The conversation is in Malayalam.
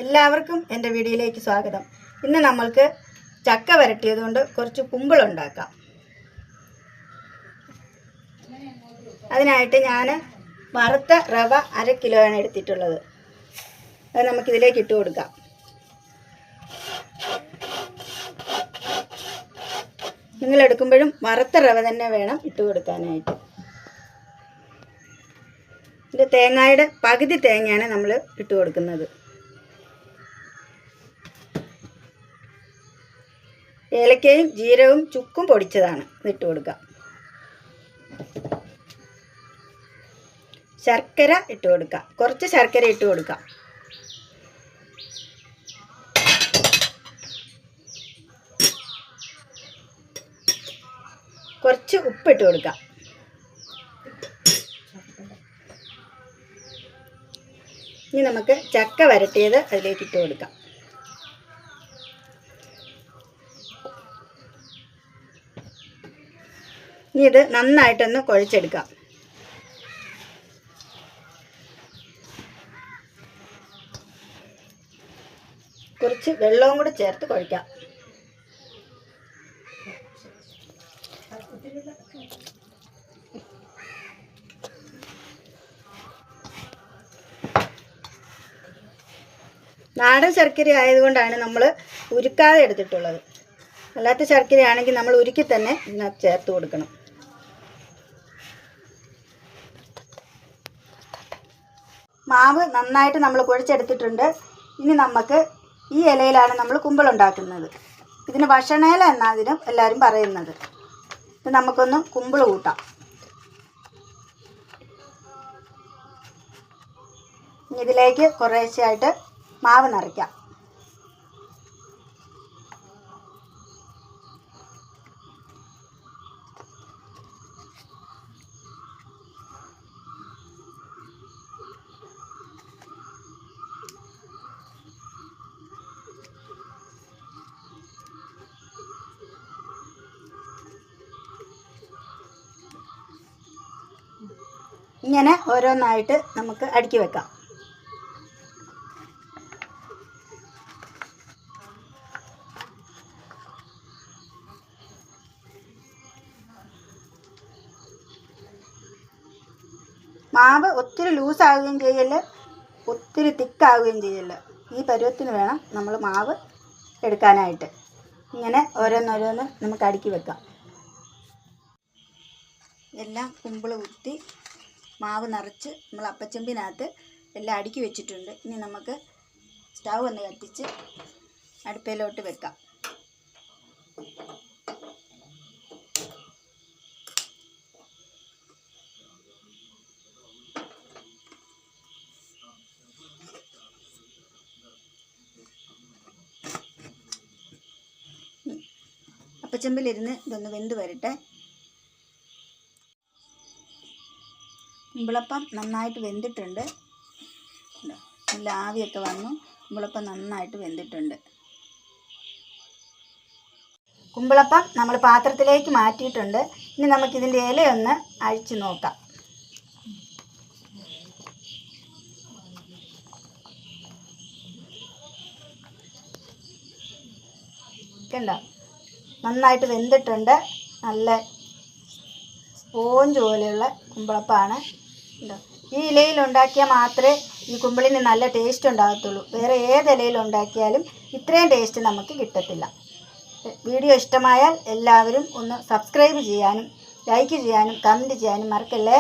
എല്ലാവർക്കും എൻ്റെ വീഡിയോയിലേക്ക് സ്വാഗതം. ഇന്ന് നമ്മൾക്ക് ചക്ക വരട്ടിയതുകൊണ്ട് കുറച്ച് കുമ്പിളുണ്ടാക്കാം. അതിനായിട്ട് ഞാൻ വറുത്ത റവ 1/2 കിലോയാണ് എടുത്തിട്ടുള്ളത്. അത് നമുക്കിതിലേക്ക് ഇട്ട് കൊടുക്കാം. നിങ്ങൾ എടുക്കുമ്പോഴും വറുത്ത റവ തന്നെ വേണം ഇട്ട് കൊടുക്കാനായിട്ട്. ഇത് തേങ്ങയുടെ പകുതി തേങ്ങയാണ് നമ്മൾ ഇട്ട് കൊടുക്കുന്നത്. ഏലക്കയും ജീരകവും ചുക്കും പൊടിച്ചതാണ് ഇട്ട് കൊടുക്കാം. ശർക്കര ഇട്ട് കൊടുക്കാം. കുറച്ച് ശർക്കര ഇട്ട് കൊടുക്കാം. കുറച്ച് ഉപ്പിട്ട് കൊടുക്കാം. ഇനി നമുക്ക് ചക്ക വരട്ടിയത് അതിലേക്ക് ഇട്ട് കൊടുക്കാം. ഇനി ഇത് നന്നായിട്ടൊന്ന് കുഴച്ചെടുക്കാം. കുറച്ച് വെള്ളവും കൂടെ ചേർത്ത് കുഴക്കാം. നാടൻ ശർക്കര ആയതുകൊണ്ടാണ് നമ്മൾ ഉരുക്കാതെ എടുത്തിട്ടുള്ളത്. അല്ലാത്ത ശർക്കരയാണെങ്കിൽ നമ്മൾ ഉരുക്കി തന്നെ ഇതിനകത്ത് ചേർത്ത് കൊടുക്കണം. മാവ് നന്നായിട്ട് നമ്മൾ കുഴച്ചെടുത്തിട്ടുണ്ട്. ഇനി നമുക്ക് ഈ ഇലയിലാണ് നമ്മൾ കുമ്പിളുണ്ടാക്കുന്നത്. ഇതിന് ഭക്ഷണയില എന്നതിനും എല്ലാവരും പറയുന്നത്. ഇത് നമുക്കൊന്ന് കുമ്പിൾ കൂട്ടാം. ഇതിലേക്ക് കുറേശ്ശെയായിട്ട് മാവ് നിറയ്ക്കാം. ഇങ്ങനെ ഓരോന്നായിട്ട് നമുക്ക് അടുക്കി വെക്കാം. മാവ് ഒത്തിരി ലൂസാവുകയും ചെയ്യല്ല, ഒത്തിരി തിക്കാവുകയും ചെയ്യല്ല. ഈ പരുവത്തിന് വേണം നമ്മൾ മാവ് എടുക്കാനായിട്ട്. ഇങ്ങനെ ഓരോന്നോരോന്ന് നമുക്ക് അടുക്കി വെക്കാം. എല്ലാം കുമ്പിൾ കുത്തി മാവ് നിറച്ച് നമ്മൾ അപ്പച്ചെമ്പിനകത്ത് എല്ലാം അടുക്കി വെച്ചിട്ടുണ്ട്. ഇനി നമുക്ക് സ്റ്റൗ ഒന്ന് കത്തിച്ച് അടുപ്പിലോട്ട് വെക്കാം. അപ്പച്ചെമ്പിലിരുന്ന് ഇതൊന്ന് വെന്ത് വരട്ടെ. കുമ്പിളപ്പം നന്നായിട്ട് വെന്തിട്ടുണ്ട്. നല്ല ആവിയൊക്കെ വന്നു. കുമ്പിളപ്പം നന്നായിട്ട് വെന്തിട്ടുണ്ട്. കുമ്പിളപ്പം നമ്മൾ പാത്രത്തിലേക്ക് മാറ്റിയിട്ടുണ്ട്. ഇനി നമുക്കിതിൻ്റെ ഇലയൊന്ന് അഴിച്ചു നോക്കാം. കണ്ടോ, നന്നായിട്ട് വെന്തിട്ടുണ്ട്. നല്ല സ്പോഞ്ച് പോലെയുള്ള കുമ്പിളപ്പമാണ്. ഈ ഇലയിൽ ഉണ്ടാക്കിയാൽ മാത്രമേ ഈ കുമ്പിളിന് നല്ല ടേസ്റ്റ് ഉണ്ടാകത്തുള്ളൂ. വേറെ ഏത് ഇലയിൽ ഉണ്ടാക്കിയാലും ഇത്രയും ടേസ്റ്റ് നമുക്ക് കിട്ടത്തില്ല. വീഡിയോ ഇഷ്ടമായാൽ എല്ലാവരും ഒന്ന് സബ്സ്ക്രൈബ് ചെയ്യാനും ലൈക്ക് ചെയ്യാനും കമൻറ്റ് ചെയ്യാനും മറക്കല്ലേ.